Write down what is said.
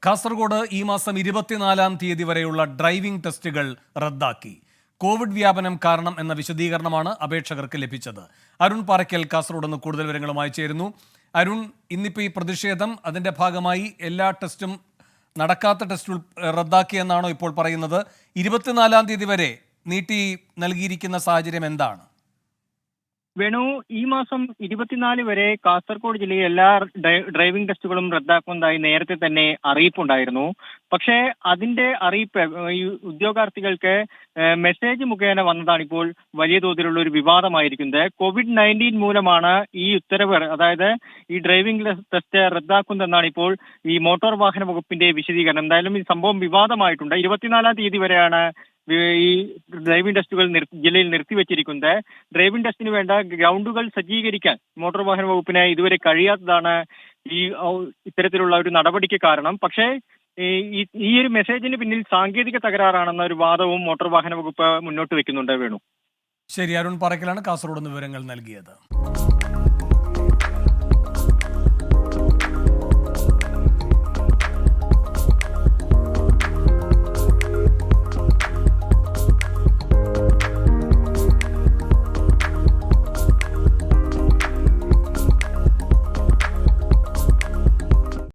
കാസർഗോഡ് ഈ മാസം 24-ാം തീയതി വരെയുള്ള ഡ്രൈവിംഗ് ടെസ്റ്റുകൾ റദ്ദാക്കി. കോവിഡ് വ്യാപനം കാരണം എന്ന വിശദീകരണമാണ് അപേക്ഷകർക്ക് ലഭിച്ചത്. അരുൺ പാറയ്ക്കൽ കാസർഗോഡ് നിന്ന് കൂടുതൽ വിവരങ്ങളുമായി ചേരുന്നു. അരുൺ, ഇന്നിപ്പോൾ ഈ പ്രതിഷേധം അതിന്റെ ഭാഗമായി എല്ലാ ടെസ്റ്റും നടക്കാത്ത ടെസ്റ്റുകൾ റദ്ദാക്കിയെന്നാണോ ഇപ്പോൾ പറയുന്നത്? 24-ാം തീയതി വരെ നീട്ടി നൽകിയിരിക്കുന്ന സാഹചര്യം എന്താണ്? വേണു, ഈ മാസം 24 വരെ കാസർഗോഡ് ജില്ലയിൽ എല്ലാ ഡ്രൈവിംഗ് ടെസ്റ്റുകളും റദ്ദാക്കുന്നതായി നേരത്തെ തന്നെ അറിയിപ്പുണ്ടായിരുന്നു. പക്ഷേ അതിന്റെ അറിയിപ്പ് ഈ ഉദ്യോഗാർത്ഥികൾക്ക് മെസ്സേജ് മുഖേന വന്നതാണ് ഇപ്പോൾ വലിയ തോതിലുള്ള ഒരു വിവാദമായിരിക്കുന്നത്. COVID-19 മൂലമാണ് ഈ ഉത്തരവ്, അതായത് ഈ ഡ്രൈവിംഗ് ടെസ്റ്റ് റദ്ദാക്കുന്നതെന്നാണ് ഇപ്പോൾ ഈ മോട്ടോർ വാഹന വകുപ്പിന്റെ വിശദീകരണം. എന്തായാലും ഈ സംഭവം വിവാദമായിട്ടുണ്ട്. 24-ാം തീയതി വരെയാണ് ഈ ഡ്രൈവിംഗ് ടെസ്റ്റുകൾ ജില്ലയിൽ നിർത്തിവെച്ചിരിക്കുന്നത്. ഡ്രൈവിംഗ് ടെസ്റ്റിന് വേണ്ട ഗ്രൗണ്ടുകൾ സജ്ജീകരിക്കാൻ മോട്ടോർ വാഹന വകുപ്പിന് ഇതുവരെ കഴിയാത്തതാണ് ഈ ഇത്തരത്തിലുള്ള ഒരു നടപടിക്ക് കാരണം. പക്ഷേ ഈ ഒരു മെസ്സേജിന് പിന്നിൽ സാങ്കേതിക തകരാറാണെന്ന ഒരു വാദവും മോട്ടോർ വാഹന വകുപ്പ് മുന്നോട്ട് വെക്കുന്നുണ്ട്. വേണു, ശരി. അരുൺ പാറയ്ക്കലാണ് കാസർഗോഡ് നിന്ന് വിവരങ്ങൾ നൽകിയത്.